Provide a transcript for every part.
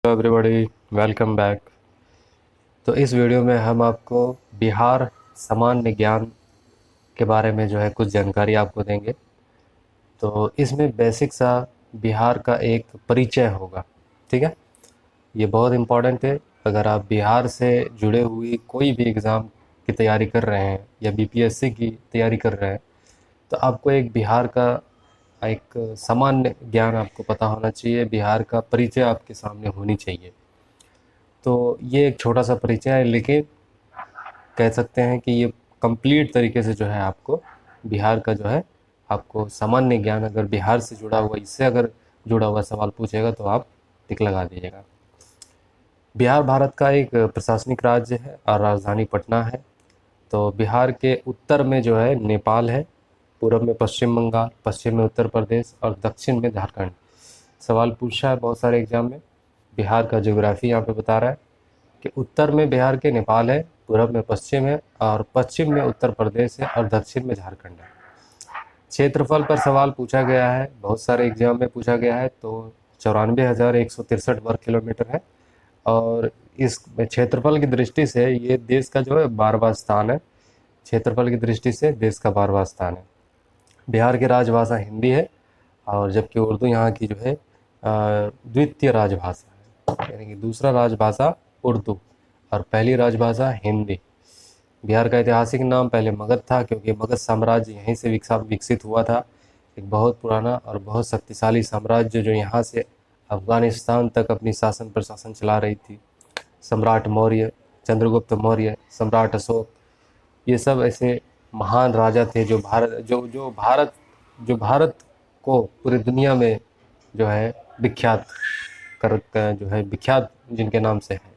Everybody, welcome back. तो इस video में हम आपको बिहार सामान्य ज्ञान के बारे में जो है कुछ जानकारी आपको देंगे। तो इसमें बेसिक सा बिहार का एक परिचय होगा, ठीक है। ये बहुत इम्पोर्टेंट है। अगर आप बिहार से जुड़े हुई कोई भी एग्ज़ाम की तैयारी कर रहे हैं या बीपीएससी की तैयारी कर रहे हैं, तो आपको एक बिहार का एक सामान्य ज्ञान आपको पता होना चाहिए, बिहार का परिचय आपके सामने होनी चाहिए। तो ये एक छोटा सा परिचय है, लेकिन कह सकते हैं कि ये कंप्लीट तरीके से जो है आपको बिहार का जो है आपको सामान्य ज्ञान, अगर बिहार से जुड़ा हुआ, इससे अगर जुड़ा हुआ सवाल पूछेगा तो आप टिक लगा दीजिएगा। बिहार भारत का एक प्रशासनिक राज्य है और राजधानी पटना है। तो बिहार के उत्तर में जो है नेपाल है, पूर्व में पश्चिम बंगाल, पश्चिम में उत्तर प्रदेश और दक्षिण में झारखंड। सवाल पूछा है बहुत सारे एग्जाम में। बिहार का ज्योग्राफी यहाँ पे बता रहा है कि उत्तर में बिहार के नेपाल है, पूर्व में पश्चिम है और पश्चिम में उत्तर प्रदेश है और दक्षिण में झारखंड है। क्षेत्रफल पर सवाल पूछा गया है, बहुत सारे एग्जाम में पूछा गया है। तो 94,163 वर्ग किलोमीटर है और इस क्षेत्रफल की दृष्टि से ये देश का जो है 12वां स्थान है। क्षेत्रफल की दृष्टि से देश का 12वां स्थान है। बिहार की राजभाषा हिंदी है और जबकि उर्दू यहाँ की जो है द्वितीय राजभाषा है, यानी कि दूसरा राजभाषा उर्दू और पहली राजभाषा हिंदी। बिहार का ऐतिहासिक नाम पहले मगध था, क्योंकि मगध साम्राज्य यहीं से विकसित हुआ था। एक बहुत पुराना और बहुत शक्तिशाली साम्राज्य जो यहाँ से अफगानिस्तान तक अपनी शासन प्रशासन चला रही थी। सम्राट मौर्य, चंद्रगुप्त मौर्य, सम्राट अशोक, ये सब ऐसे महान राजा थे जो भारत को पूरी दुनिया में जो है विख्यात जो है विख्यात जिनके नाम से है।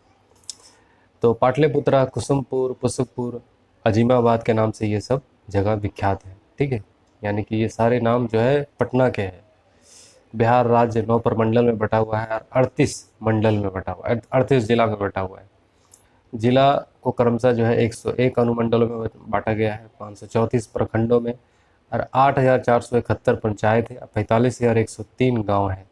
तो पाटलिपुत्रा, कुसुमपुर, पुष्पपुर, अजीमाबाद के नाम से ये सब जगह विख्यात है, ठीक है। यानी कि ये सारे नाम जो है पटना के हैं। बिहार राज्य 9 प्रमंडल में बटा हुआ है और 38 मंडल में बटा हुआ है, 38 जिला में बटा हुआ है। जिला को क्रमशः जो है 101 अनुमंडलों में बांटा गया है, 534 प्रखंडों में और 8,471 पंचायत है, 45,103 गांव हैं।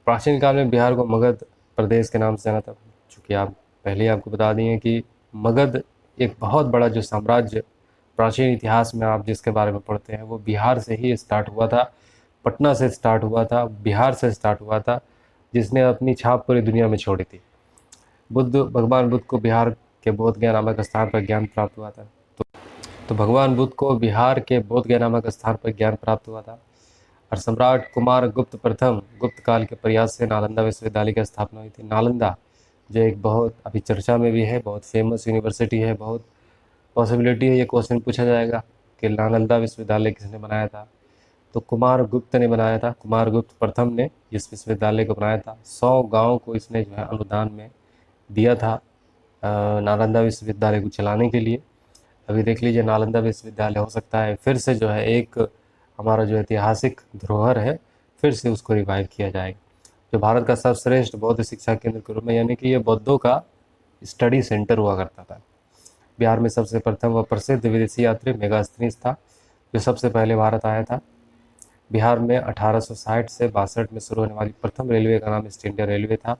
प्राचीन काल में बिहार को मगध प्रदेश के नाम से जाना था। चूँकि आप पहले ही आपको बता दिए कि मगध एक बहुत बड़ा जो साम्राज्य प्राचीन इतिहास में आप जिसके बारे में पढ़ते हैं वो बिहार से ही स्टार्ट हुआ था, पटना से स्टार्ट हुआ था, बिहार से स्टार्ट हुआ था, जिसने अपनी छाप पूरी दुनिया में छोड़ी थी। भगवान बुद्ध को बिहार के बोध गया नामक स्थान पर ज्ञान प्राप्त हुआ था। तो भगवान बुद्ध को बिहार के बोध गया नामक स्थान पर ज्ञान प्राप्त हुआ था। और सम्राट कुमार गुप्त प्रथम गुप्त काल के प्रयास से नालंदा विश्वविद्यालय की स्थापना हुई थी। नालंदा जो एक बहुत अभी चर्चा में भी है, बहुत फेमस यूनिवर्सिटी है, बहुत पॉसिबिलिटी है ये क्वेश्चन पूछा जाएगा कि नालंदा विश्वविद्यालय किसने बनाया था। तो कुमार गुप्त ने बनाया था, कुमार गुप्त प्रथम ने इस विश्वविद्यालय को बनाया था। 100 गाँव को इसने जो है अनुदान में दिया था नालंदा विश्वविद्यालय को चलाने के लिए। अभी देख लीजिए, नालंदा विश्वविद्यालय हो सकता है फिर से जो है एक हमारा जो ऐतिहासिक धरोहर है फिर से उसको रिवाइव किया जाएगा। जो भारत का सर्वश्रेष्ठ बौद्ध शिक्षा केंद्र के रूप में, यानी कि ये बौद्धों का स्टडी सेंटर हुआ करता था। बिहार में सबसे प्रथम व प्रसिद्ध विदेशी यात्री मेगास्थनीज था, जो सबसे पहले भारत आया था। बिहार में 1860 से 62 में शुरू होने वाली प्रथम रेलवे का नाम ईस्ट इंडिया रेलवे था।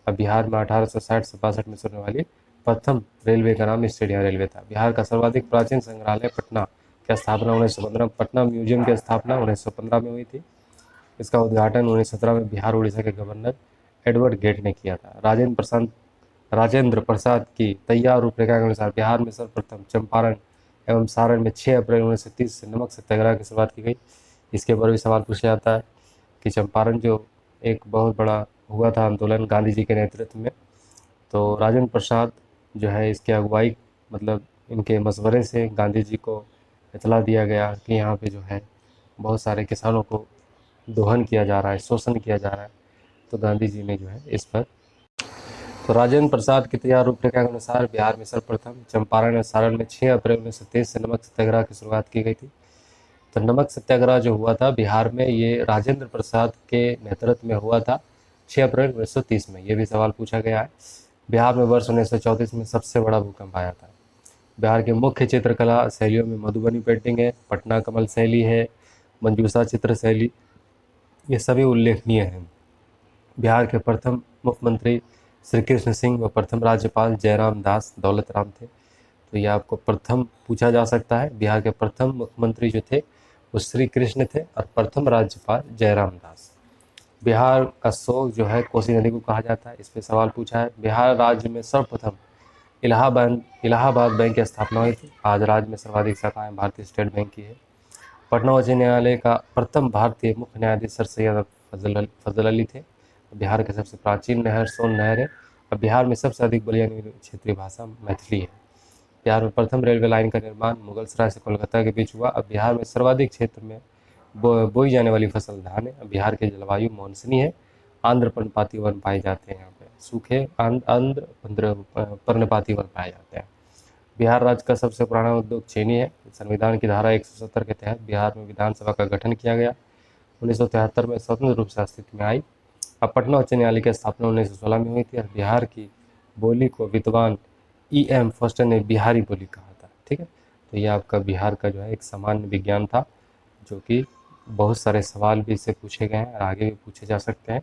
अब बिहार में 1860 से 62 में शुरू होने वाली प्रथम रेलवे का नाम ईस्ट इंडिया रेलवे था। बिहार का सर्वाधिक प्राचीन संग्रहालय पटना की स्थापना 1915, पटना म्यूजियम की स्थापना 1915 में हुई थी। इसका उद्घाटन 1917 में बिहार उड़ीसा के गवर्नर एडवर्ड गेट ने किया था। राजेंद्र प्रसाद की तैयार रूपरेखा के अनुसार बिहार में सर्वप्रथम चंपारण एवं सारण में 6 अप्रैल 1930 से नमक सत्याग्रह की शुरुआत की गई। इसके ऊपर भी सवाल पूछा जाता है कि चंपारण जो एक बहुत बड़ा हुआ था आंदोलन गांधी जी के नेतृत्व में, तो राजेंद्र प्रसाद जो है इसके अगुवाई, मतलब इनके मशवरे से गांधी जी को इतला दिया गया कि यहाँ पे जो है बहुत सारे किसानों को दोहन किया जा रहा है, शोषण किया जा रहा है। तो गांधी जी ने जो है इस पर, तो राजेंद्र प्रसाद की तैयार रूपरेखा के अनुसार बिहार में सर्वप्रथम चंपारण और सारण में 6 अप्रैल 1923 से नमक सत्याग्रह की शुरुआत की गई थी। तो नमक सत्याग्रह जो हुआ था बिहार में, ये राजेंद्र प्रसाद के नेतृत्व में हुआ था 6 अप्रैल 1930 में। ये भी सवाल पूछा गया है। बिहार में वर्ष 1934 में सबसे बड़ा भूकंप आया था। बिहार के मुख्य चित्रकला शैलियों में मधुबनी पेंटिंग है, पटना कमल शैली है, मंजूषा चित्र शैली, ये सभी उल्लेखनीय हैं। बिहार के प्रथम मुख्यमंत्री श्री कृष्ण सिंह व प्रथम राज्यपाल जयराम दास दौलत राम थे। तो ये आपको प्रथम पूछा जा सकता है। बिहार के प्रथम मुख्यमंत्री जो थे वो श्री कृष्ण थे और प्रथम राज्यपाल जयराम दास। बिहार का शोक जो है कोसी नदी को कहा जाता है। इस पे सवाल पूछा है। बिहार राज्य में सर्वप्रथम इलाहाबाद बैंक की स्थापना हुई थी। आज राज्य में सर्वाधिक शाखाएं भारतीय स्टेट बैंक की है। पटना उच्च न्यायालय का प्रथम भारतीय मुख्य न्यायाधीश सर सैयद फजल अली थे। बिहार की सबसे प्राचीन नहर सोन नहर है। और बिहार में सबसे अधिक बोली जाने वाली क्षेत्रीय भाषा मैथिली है। बिहार में प्रथम रेलवे लाइन का निर्माण मुगलसराय से कोलकाता के बीच हुआ। अब बिहार में सर्वाधिक क्षेत्र में बोई जाने वाली फसल धान है। बिहार की जलवायु मानसूनी है। आंध्र पर्णपाती वन पाए जाते हैं। यहाँ पे सूखे आंध्र पर्णपाती वन पाए जाते हैं। बिहार राज्य का सबसे पुराना उद्योग चीनी है। संविधान की धारा 170 के तहत बिहार में विधानसभा का गठन किया गया। 1973 में स्वतंत्र रूप से अस्तित्व में आई। अब पटना उच्च न्यायालय की स्थापना 1916 में हुई थी और बिहार की बोली को विद्वान E.M. फोस्टर ने बिहारी बोली कहा था। ठीक है, तो ये आपका बिहार का जो है एक सामान्य विज्ञान था, जो कि बहुत सारे सवाल भी इससे पूछे गए हैं और आगे भी पूछे जा सकते हैं।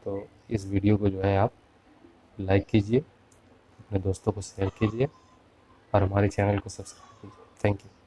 तो इस वीडियो को जो है आप लाइक कीजिए, अपने दोस्तों को शेयर कीजिए और हमारे चैनल को सब्सक्राइब कीजिए। Thank you.